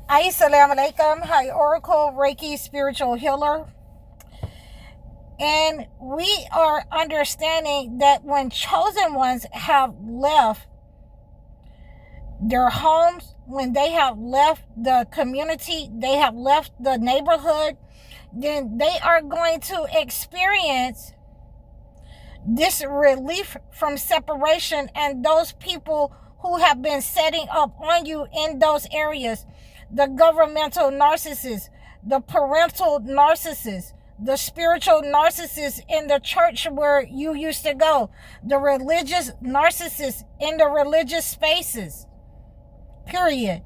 Assalamu alaikum. Hi, Oracle Reiki Spiritual Healer. And we are understanding that when chosen ones have left their homes, when they have left the community, they have left the neighborhood, then they are going to experience this relief from separation, and those people who have been setting up on you in those areas, the governmental narcissists, the parental narcissists, the spiritual narcissists in the church where you used to go, the religious narcissists in the religious spaces, period.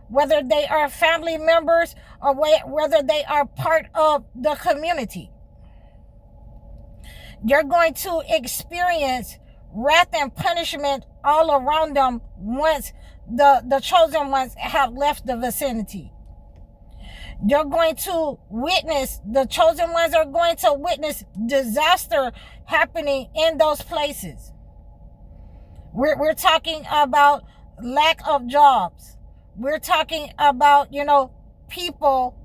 Whether they are family members or whether they are part of the community. You're going to experience wrath and punishment all around them once the chosen ones have left the vicinity. You're going to witness, the chosen ones are going to witness disaster happening in those places. We're talking about lack of jobs. We're talking about, people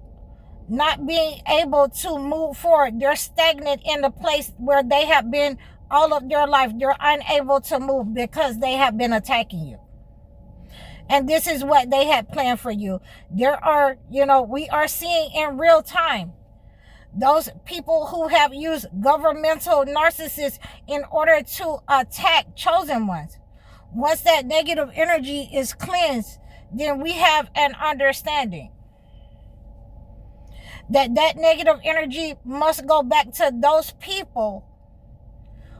not being able to move forward. They're stagnant in the place where they have been all of their life. They're unable to move because they have been attacking you. And this is what they had planned for you. There are, we are seeing in real time those people who have used governmental narcissists in order to attack chosen ones. Once that negative energy is cleansed, then we have an understanding that negative energy must go back to those people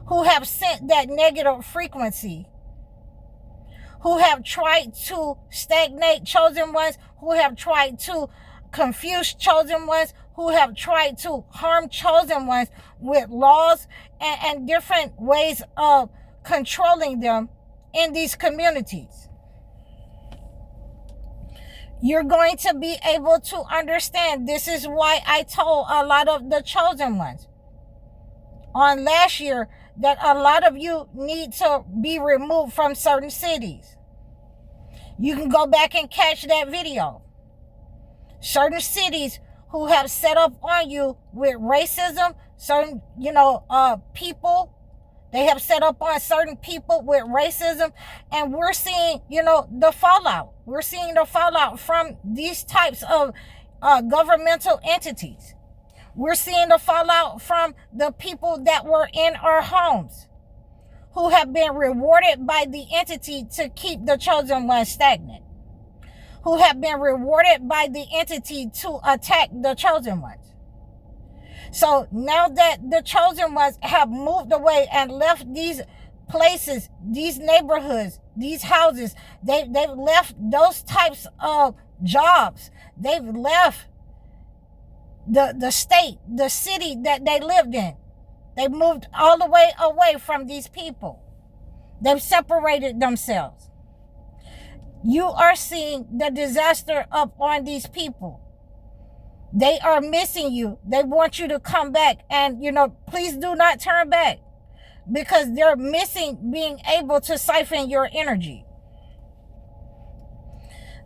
who have sent that negative frequency, who have tried to stagnate chosen ones, who have tried to confuse chosen ones, who have tried to harm chosen ones with laws and different ways of controlling them in these communities. You're going to be able to understand. This is why I told a lot of the chosen ones on last year that a lot of you need to be removed from certain cities. You can go back and catch that video. Certain cities who have set up on you with racism, certain, people, they have set up on certain people with racism, and we're seeing, the fallout. We're seeing the fallout from these types of governmental entities. We're seeing the fallout from the people that were in our homes who have been rewarded by the entity to keep the chosen ones stagnant, who have been rewarded by the entity to attack the chosen ones. So now that the chosen ones have moved away and left these places, these neighborhoods, these houses, they've left those types of jobs. They've left the state, the city that they lived in. They moved all the way away from these people. They've separated themselves. You are seeing the disaster up on these people. They are missing you. They want you to come back, and please do not turn back, because they're missing being able to siphon your energy.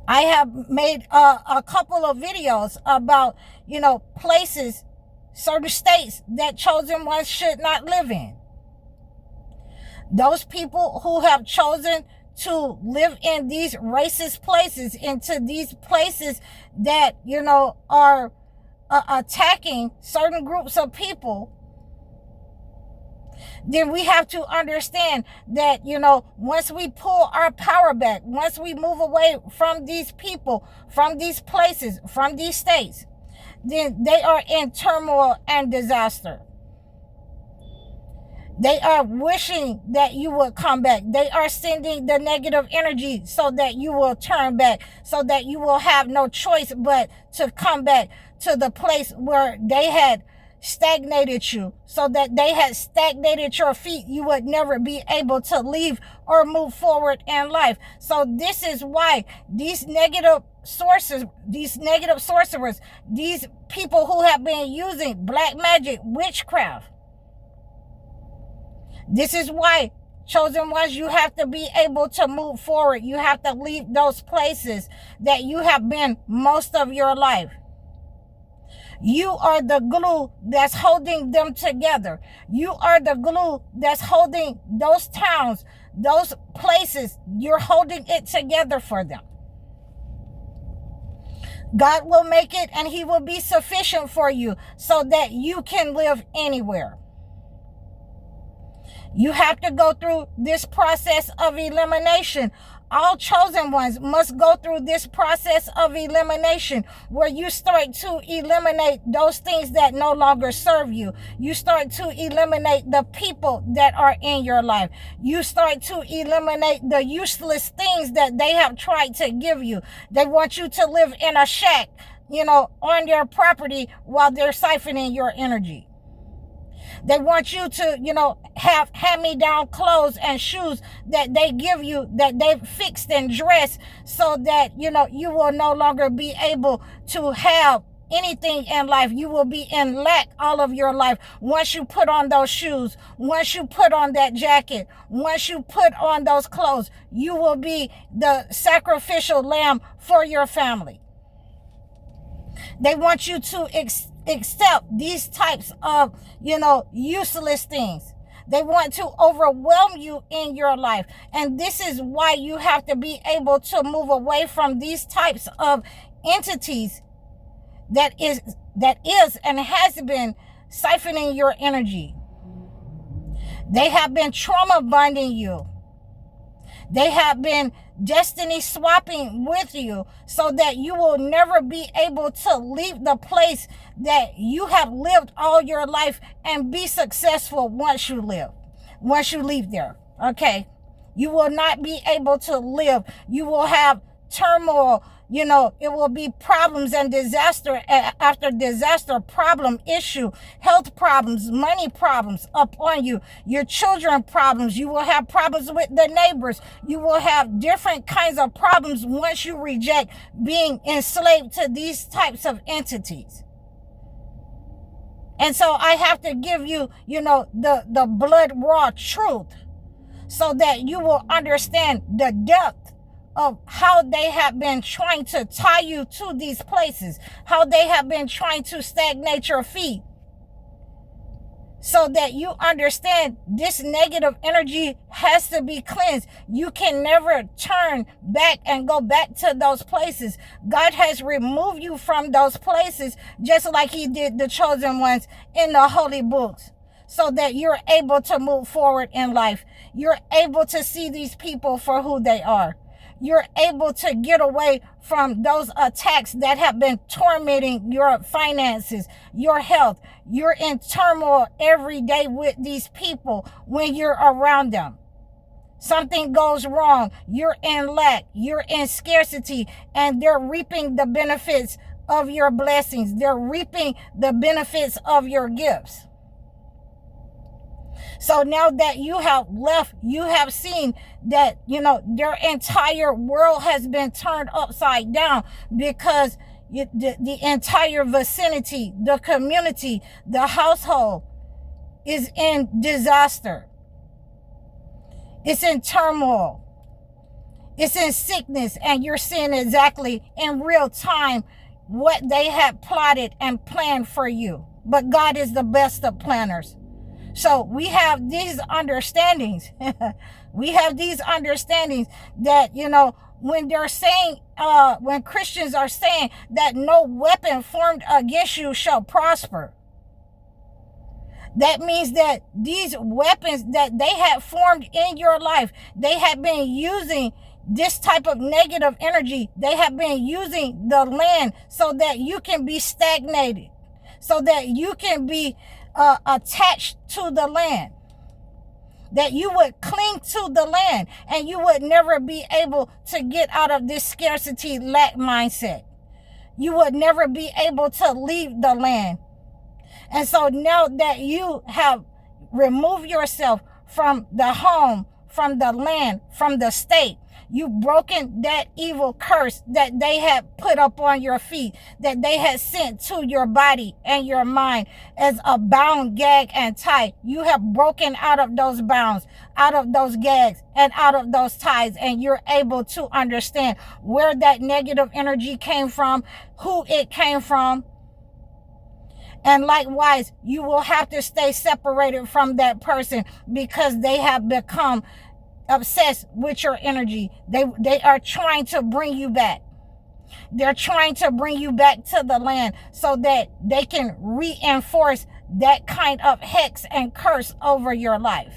I have made a couple of videos about, places, certain states that chosen ones should not live in. Those people who have chosen to live in these racist places, into these places that, are attacking certain groups of people, then we have to understand that, once we pull our power back, once we move away from these people, from these places, from these states, then they are in turmoil and disaster. They are wishing that you would come back. They are sending the negative energy so that you will turn back, so that you will have no choice but to come back to the place where they had stagnated you, so that they had stagnated your feet. You would never be able to leave or move forward in life. So this is why these negative sources, these negative sorcerers, these people who have been using black magic, witchcraft, this is why Chosen ones, you have to be able to move forward. You have to leave those places that you have been most of your life. You are the glue that's holding them together. You are the glue that's holding those towns, those places. You're holding it together for them. God will make it, and he will be sufficient for you so that you can live anywhere. You have to go through this process of elimination. All chosen ones must go through this process of elimination, where you start to eliminate those things that no longer serve you. You start to eliminate the people that are in your life. You start to eliminate the useless things that they have tried to give you. They want you to live in a shack, on their property while they're siphoning your energy. They want you to, have hand-me-down clothes and shoes that they give you, that they've fixed and dressed, so that, you will no longer be able to have anything in life. You will be in lack all of your life. Once you put on those shoes, once you put on that jacket, once you put on those clothes, you will be the sacrificial lamb for your family. They want you to accept these types of, useless things. They want to overwhelm you in your life. And this is why you have to be able to move away from these types of entities that is and has been siphoning your energy. They have been trauma bonding you. They have been destiny swapping with you, so that you will never be able to leave the place that you have lived all your life and be successful once you leave there. Okay? You will not be able to live. You will have turmoil. It will be problems and disaster after disaster, problem, issue, health problems, money problems upon you, your children problems. You will have problems with the neighbors. You will have different kinds of problems once you reject being enslaved to these types of entities. And so I have to give you, the blood raw truth, so that you will understand the depth of how they have been trying to tie you to these places, how they have been trying to stagnate your feet, so that you understand this negative energy has to be cleansed. You can never turn back and go back to those places. God has removed you from those places, just like he did the chosen ones in the holy books, so that you're able to move forward in life. You're able to see these people for who they are. You're able to get away from those attacks that have been tormenting your finances, your health. You're in turmoil every day with these people when you're around them. Something goes wrong. You're in lack. You're in scarcity. And they're reaping the benefits of your blessings. They're reaping the benefits of your gifts. So now that you have left, you have seen that, their entire world has been turned upside down, because the entire vicinity, the community, the household is in disaster. It's in turmoil. It's in sickness, and you're seeing exactly in real time what they had plotted and planned for you. But God is the best of planners. So we have these understandings. We have these understandings that, when they're saying, when Christians are saying that no weapon formed against you shall prosper, that means that these weapons that they had formed in your life, they have been using this type of negative energy. They have been using the land so that you can be stagnated, so that you can be attached to the land, that you would cling to the land, and you would never be able to get out of this scarcity lack mindset. You would never be able to leave the land. And so now that you have removed yourself from the home, from the land, from the state, You've broken that evil curse that they had put up on your feet, that they had sent to your body and your mind as a bound, gag, and tie. You have broken out of those bounds, out of those gags, and out of those ties, and you're able to understand where that negative energy came from, who it came from. And likewise, you will have to stay separated from that person because they have become obsessed with your energy. They are trying to bring you back. They're trying to bring you back to the land so that they can reinforce that kind of hex and curse over your life.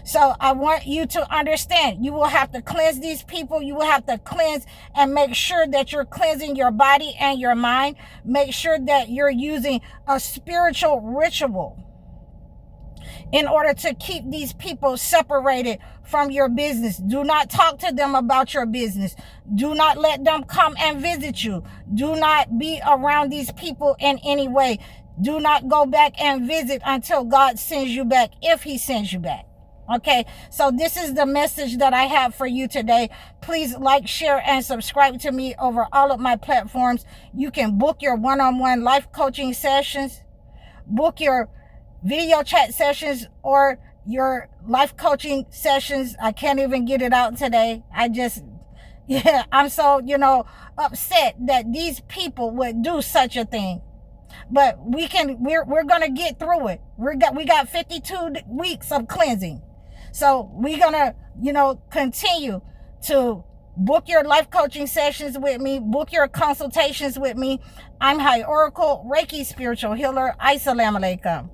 So I want you to understand, you will have to cleanse these people. You will have to cleanse and make sure that you're cleansing your body and your mind. Make sure that you're using a spiritual ritual in order to keep these people separated from your business. Do not talk to them about your business. Do not let them come and visit you. Do not be around these people in any way. Do not go back and visit until God sends you back, if he sends you back. Okay, so this is the message that I have for you today. Please like, share, and subscribe to me over all of my platforms. You can book your one-on-one life coaching sessions, book your video chat sessions, or your life coaching sessions. I can't even get it out today. I'm so, upset that these people would do such a thing. But we're going to get through it. We got 52 weeks of cleansing. So we're going to, continue to book your life coaching sessions with me, book your consultations with me. I'm High Oracle, Reiki spiritual healer. Assalamu alaikum.